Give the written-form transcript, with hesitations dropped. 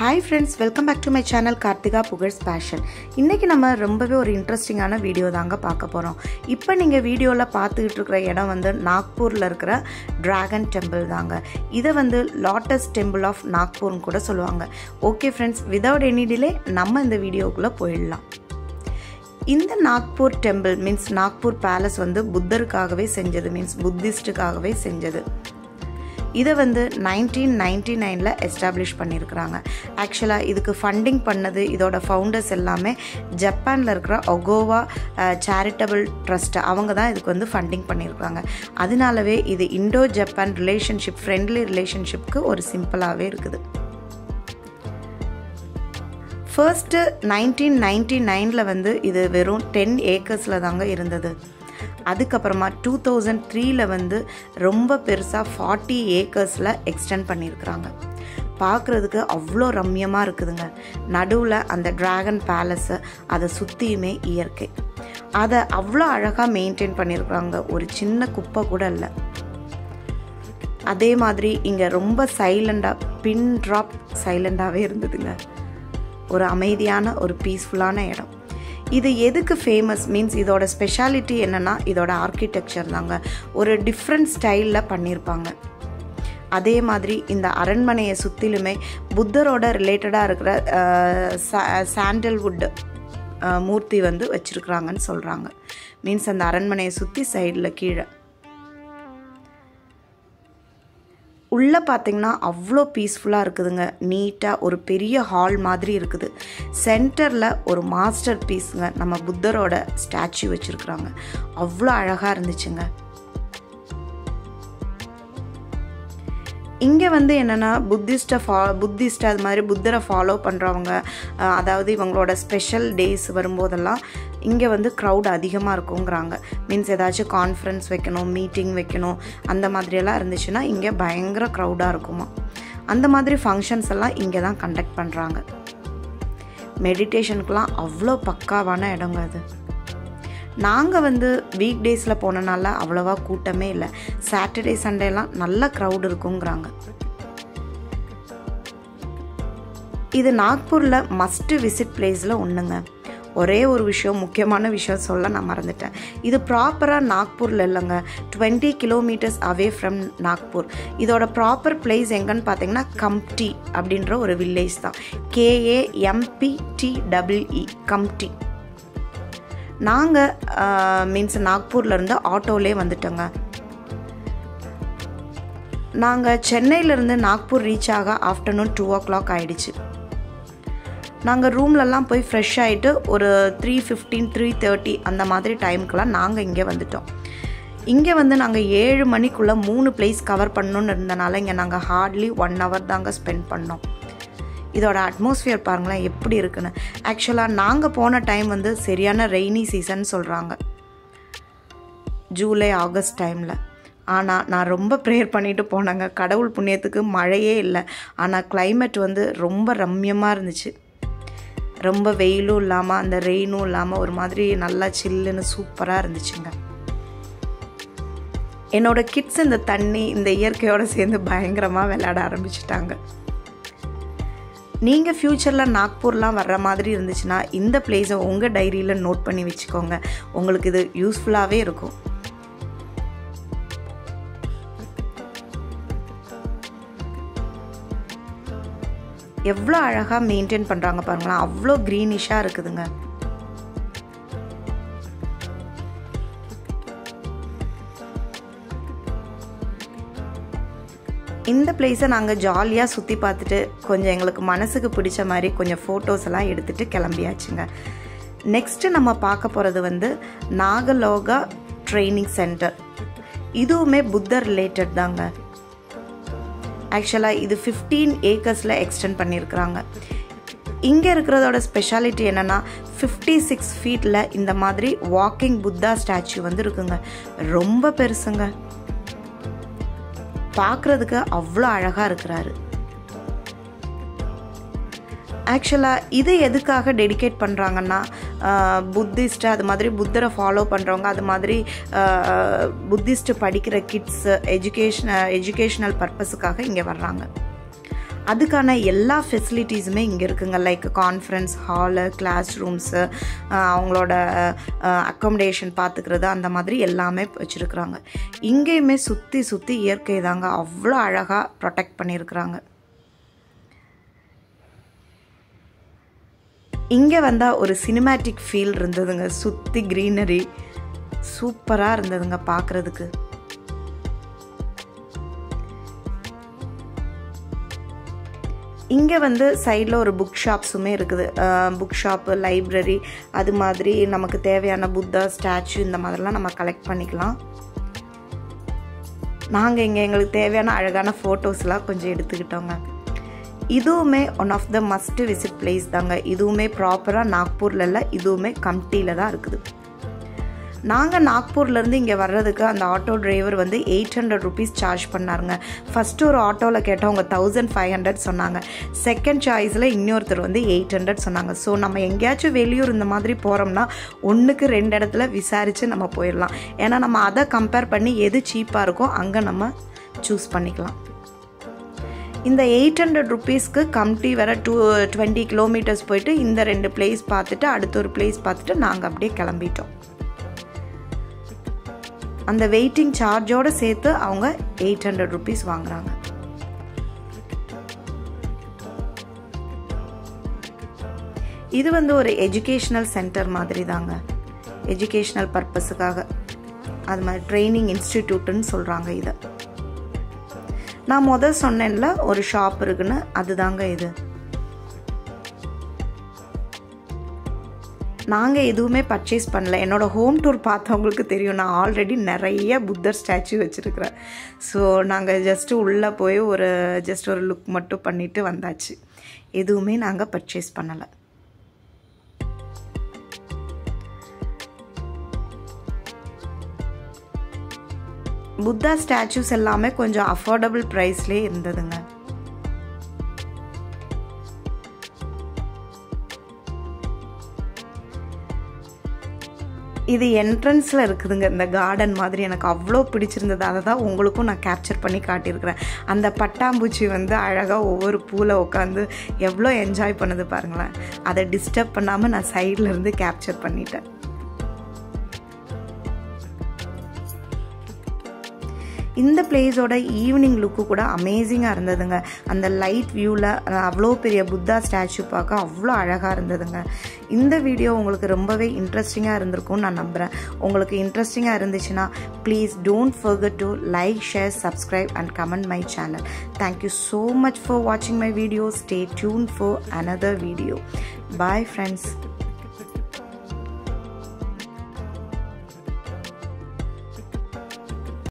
Hi friends, welcome back to my channel Karthika Pugar's Passion. இன்னைக்கு நம்ம ரொம்பவே ஒரு இன்ட்ரஸ்டிங்கான வீடியோ தாங்க பார்க்க போறோம். இப்போ நீங்க வீடியோல பார்த்துட்டு இருக்கிற இடம் வந்து நாக்பூர்ல இருக்கிற டிராகன் டெம்பிள் தாங்க. இத வந்து லாட்டஸ் டெம்பிள் ஆஃப் நாக்பூர்னு கூட சொல்லுவாங்க. Okay friends, without any delay நம்ம இந்த வீடியோக்குள்ள போயிடலாம். இந்த Nagpur temple means Nagpur palace வந்து புத்தருக்காகவே செஞ்சது, மீன்ஸ் புத்திஸ்டுக்காகவே செஞ்சது. இதை வந்து 1999ல் எஸ்டாப்ளிஷ் பண்ணியிருக்கிறாங்க. ஆக்சுவலாக இதுக்கு ஃபண்டிங் பண்ணது இதோட ஃபவுண்டர்ஸ் எல்லாமே ஜப்பானில் இருக்கிற ஒகோவா சேரிட்டபிள் ட்ரஸ்ட், அவங்க தான் இதுக்கு வந்து ஃபண்டிங் பண்ணியிருக்கிறாங்க. அதனாலவே இது இண்டோ ஜப்பான் ரிலேஷன்ஷிப், ஃப்ரெண்ட்லி ரிலேஷன்ஷிப்க்கு ஒரு சிம்பிளாகவே இருக்குது. ஃபர்ஸ்ட்டு 1999ல் வந்து இது வெறும் 10 ஏக்கர்ஸில் தாங்க இருந்தது. அதுக்கப்புறமா 2003ல் வந்து ரொம்ப பெருசாக 40 ஏக்கர்ஸில் எக்ஸ்டெண்ட் பண்ணியிருக்கிறாங்க. பார்க்குறதுக்கு அவ்வளோ ரம்யமாக இருக்குதுங்க. நடுவில் அந்த டிராகன் பேலஸு, அதை சுற்றியுமே இயற்கை, அதை அவ்வளோ அழகாக மெயின்டைன் பண்ணியிருக்கிறாங்க. ஒரு சின்ன குப்பை கூட இல்லை. அதே மாதிரி இங்கே ரொம்ப சைலண்டாக, பின் ட்ராப் சைலண்டாகவே இருந்ததுங்க. ஒரு அமைதியான ஒரு பீஸ்ஃபுல்லான இடம். இது எதுக்கு ஃபேமஸ் மீன்ஸ் இதோட ஸ்பெஷாலிட்டி என்னென்னா இதோட ஆர்கிடெக்சர் தாங்க. ஒரு டிஃப்ரெண்ட் ஸ்டைலில் பண்ணியிருப்பாங்க. அதே மாதிரி இந்த அரண்மனையை சுற்றிலுமே புத்தரோட ரிலேட்டடாக இருக்கிற சாண்டல்வுட் மூர்த்தி வந்து வச்சுருக்குறாங்கன்னு சொல்கிறாங்க. மீன்ஸ் அந்த அரண்மனையை சுற்றி சைடில் கீழே உள்ளே பார்த்திங்கன்னா அவ்வளோ பீஸ்ஃபுல்லாக இருக்குதுங்க. நீட்டாக ஒரு பெரிய ஹால் மாதிரி இருக்குது. சென்டரில் ஒரு மாஸ்டர் பீஸுங்க, நம்ம புத்தரோட ஸ்டாச்சு வச்சுருக்குறாங்க. அவ்வளோ அழகாக இருந்துச்சுங்க. இங்கே வந்து என்னென்னா புத்திஸ்ட் அது மாதிரி புத்தரை ஃபாலோ பண்ணுறவங்க, அதாவது இவங்களோட ஸ்பெஷல் டேஸ் வரும்போதெல்லாம் இங்கே வந்து க்ரௌட் அதிகமாக இருக்குங்கிறாங்க. மீன்ஸ் ஏதாச்சும் கான்ஃபரன்ஸ் வைக்கணும், மீட்டிங் வைக்கணும், அந்த மாதிரியெல்லாம் இருந்துச்சுன்னா இங்கே பயங்கர க்ரௌடாக இருக்குமா. அந்த மாதிரி ஃபங்க்ஷன்ஸ் எல்லாம் இங்கே தான் கண்டக்ட் பண்ணுறாங்க. மெடிடேஷனுக்கெலாம் அவ்வளோ பக்காவான இடங்க அது. நாங்கள் வந்து வீக் டேஸில் போனனால அவ்வளோவா கூட்டமே இல்லை. சாட்டர்டே சண்டேலாம் நல்ல க்ரௌட் இருக்குங்கிறாங்க. இது நாக்பூரில் மஸ்ட் விசிட் பிளேஸில் ஒன்றுங்க. ஒரே ஒரு விஷயம், முக்கியமான விஷயம் சொல்ல நான் மறந்துட்டேன். இது ப்ராப்பராக நாக்பூரில் இல்லைங்க, 20 கிலோமீட்டர்ஸ் அவே ஃப்ரம் நாக்பூர். இதோட ப்ராப்பர் பிளேஸ் எங்கன்னு பார்த்தீங்கன்னா கம்ப்டி அப்படின்ற ஒரு வில்லேஜ் தான். KAMPTEE கம்ப்டி. நாங்கள் மீன்ஸ் நாக்பூர்லேருந்து ஆட்டோலே வந்துட்டோங்க. நாங்கள் சென்னையிலேருந்து நாக்பூர் ரீச் ஆக ஆஃப்டர்நூன் 2 o'clock ஆகிடுச்சு. நாங்கள் ரூம்லலாம் போய் ஃப்ரெஷ் ஆகிட்டு ஒரு 3:15 3:30 அந்த மாதிரி டைமுக்கெலாம் நாங்கள் இங்கே வந்துட்டோம். இங்கே வந்து நாங்கள் 7 மணிக்குள்ளே 3 பிளேஸ் கவர் பண்ணணுன்னு இருந்தனால இங்கே நாங்கள் ஹார்ட்லி 1 hour தாங்க ஸ்பெண்ட் பண்ணோம். இதோட அட்மாஸ்ஃபியர் பாருங்களேன் எப்படி இருக்குன்னு. ஆக்சுவலாக நாங்கள் போன டைம் வந்து சரியான ரெய்னி சீசன் சொல்கிறாங்க, ஜூலை ஆகஸ்ட் டைமில். ஆனால் நான் ரொம்ப ப்ரேயர் பண்ணிட்டு போனேங்க. கடவுள் புண்ணியத்துக்கு மழையே இல்லை, ஆனால் கிளைமேட் வந்து ரொம்ப ரம்யமாக இருந்துச்சு. ரொம்ப வெயிலும் இல்லாமல் அந்த ரெயினும் இல்லாமல் ஒரு மாதிரி நல்லா சில்லுன்னு சூப்பராக இருந்துச்சுங்க. என்னோட கிட்ஸ் இந்த தண்ணி இந்த இயற்கையோடு சேர்ந்து பயங்கரமாக விளையாட ஆரம்பிச்சிட்டாங்க. நீங்கள் ஃப்யூச்சரில் நாக்பூர்லாம் வர்ற மாதிரி இருந்துச்சுன்னா இந்த பிளேஸை உங்கள் டைரியில் நோட் பண்ணி வச்சுக்கோங்க. உங்களுக்கு இது யூஸ்ஃபுல்லாகவே இருக்கும். எவ்வளோ அழகாக மெயின்டைன் பண்ணுறாங்க பாருங்களா, அவ்வளோ க்ரீனிஷாக இருக்குதுங்க. இந்த பிளேஸை நாங்கள் ஜாலியாக சுற்றி பார்த்துட்டு கொஞ்சம் எங்களுக்கு மனசுக்கு பிடிச்ச மாதிரி கொஞ்சம் ஃபோட்டோஸ் எல்லாம் எடுத்துகிட்டு கிளம்பியாச்சுங்க. நெக்ஸ்ட்டு நம்ம பார்க்க போகிறது வந்து நாகலோகா ட்ரைனிங் சென்டர். இதுவுமே புத்தர் ரிலேட்டட் தாங்க. ஆக்சுவலாக இது 15 ஏக்கர்ஸில் எக்ஸ்டெண்ட் பண்ணியிருக்கிறாங்க. இங்கே இருக்கிறதோட ஸ்பெஷாலிட்டி என்னென்னா 56 ஃபீட்டில் இந்த மாதிரி வாக்கிங் புத்தா ஸ்டாச்சு வந்து இருக்குங்க. ரொம்ப பெருசுங்க. பார்க்குறதுக்கு அவ்வளோ அழகாக இருக்கிறாரு. ஆக்சுவலாக இது எதுக்காக டெடிகேட் பண்ணுறாங்கன்னா புத்திஸ்ட்டு அது மாதிரி புத்தரை ஃபாலோ பண்ணுறவங்க, அது மாதிரி புத்திஸ்ட்டு படிக்கிற கிட்ஸு எஜுகேஷ்னல் பர்பஸுக்காக இங்கே வர்றாங்க. அதுக்கான எல்லா ஃபெசிலிட்டிஸுமே இங்கே இருக்குங்க. Like conference hall, class rooms, அவங்களோட அக்காமடேஷன் பார்த்துக்கிறது, அந்த மாதிரி எல்லாமே வச்சுருக்குறாங்க. இங்கேயுமே சுற்றி சுற்றி இயற்கை தாங்க, அவ்வளோ அழகாக ப்ரொடெக்ட் பண்ணியிருக்கிறாங்க. இங்கே வந்தால் ஒரு சினிமேட்டிக் ஃபீல் இருந்ததுங்க. சுற்றி க்ரீனரி சூப்பராக இருந்ததுங்க பார்க்குறதுக்கு. இங்கே வந்து சைடில் ஒரு புக் ஷாப்ஸுமே இருக்குது. புக் ஷாப்பு, லைப்ரரி, அது மாதிரி நமக்கு தேவையான புத்தா ஸ்டாச்சு இந்த மாதிரிலாம் நம்ம கலெக்ட் பண்ணிக்கலாம். நாங்கள் இங்கே எங்களுக்கு தேவையான அழகான ஃபோட்டோஸ்லாம் கொஞ்சம் எடுத்துக்கிட்டோங்க. இதுவுமே one of the must visit place தாங்க. இதுவுமே ப்ராப்பராக நாக்பூரில் இல்லை, இதுவுமே கம்டியில் தான் இருக்குது. நாங்கள் நாக்பூர்லேருந்து இங்கே வர்றதுக்கு அந்த ஆட்டோ டிரைவர் வந்து 800 rupees சார்ஜ் பண்ணாருங்க. ஃபஸ்ட்டு ஒரு ஆட்டோவில் கேட்டவங்க 1500 சொன்னாங்க. செகண்ட் சாய்ஸில் இன்னொருத்தர் வந்து 800 சொன்னாங்க. ஸோ நம்ம எங்கேயாச்சும் வெளியூர் இந்த மாதிரி போகிறோம்னா ஒன்றுக்கு 2 இடத்துல விசாரித்து நம்ம போயிடலாம். ஏன்னா நம்ம அதை கம்பேர் பண்ணி எது சீப்பாக இருக்கோ அங்கே நம்ம சூஸ் பண்ணிக்கலாம். இந்த 800 rupeesக்கு கம்டி வர 20 கிலோமீட்டர்ஸ் போயிட்டு இந்த 2 பிளேஸ் பார்த்துட்டு அடுத்த ஒரு பிளேஸ் பார்த்துட்டு நாங்கள் அப்படியே கிளம்பிட்டோம். அந்த வெயிட்டிங் சார்ஜோடு சேர்த்து அவங்க 800 rupees வாங்குறாங்க. இது வந்து ஒரு எஜுகேஷ்னல் சென்டர் மாதிரி தாங்க, எஜுகேஷ்னல் பர்பஸுக்காக. அது மாதிரி ட்ரைனிங் இன்ஸ்டிடியூட்டுன்னு சொல்கிறாங்க இதை. நான் முதல் சொன்னேன்ல ஒரு ஷாப் இருக்குன்னு, அதுதாங்க இது. நாங்கள் எதுவுமே பர்ச்சேஸ் பண்ணல. என்னோடய ஹோம் டூர் பார்த்தவங்களுக்கு தெரியும், நான் ஆல்ரெடி நிறைய புத்தர் ஸ்டாச்சு வச்சுருக்கிறேன். ஸோ நாங்கள் ஜஸ்ட்டு உள்ளே போய் ஒரு லுக் மட்டும் பண்ணிவிட்டு வந்தாச்சு. எதுவுமே நாங்கள் பர்ச்சேஸ் பண்ணலை. புத்தா ஸ்டாச்சூஸ் எல்லாமே கொஞ்சம் அஃபோர்டபுள் ப்ரைஸ்லேயே இருந்ததுங்க. இது என்ட்ரன்ஸில் இருக்குதுங்க, இந்த கார்டன் மாதிரி. எனக்கு அவ்வளோ பிடிச்சிருந்தது. அதை தான் உங்களுக்கும் நான் கேப்சர் பண்ணி காட்டியிருக்கிறேன். அந்த பட்டாம்பூச்சி வந்து அழகாக ஒவ்வொரு பூவில் உட்காந்து எவ்வளோ என்ஜாய் பண்ணுது பாருங்களேன். அதை டிஸ்டர்ப் பண்ணாமல் நான் சைடில் இருந்து கேப்சர் பண்ணிட்டேன். இந்த பிளேஸோட ஈவினிங் லுக்கு கூட அமேசிங்காக இருந்ததுங்க. அந்த லைட் வியூவில் அவ்வளோ பெரிய புத்தா ஸ்டாச்சு பார்க்க அவ்வளோ அழகாக இருந்ததுங்க. இந்த வீடியோ உங்களுக்கு ரொம்பவே இன்ட்ரெஸ்டிங்காக இருந்திருக்கும்னு நான் நம்புகிறேன். உங்களுக்கு இன்ட்ரெஸ்டிங்காக இருந்துச்சுன்னா please don't forget to like, share, subscribe and comment my channel. Thank you so much for watching my video. Stay tuned for another video. Bye friends.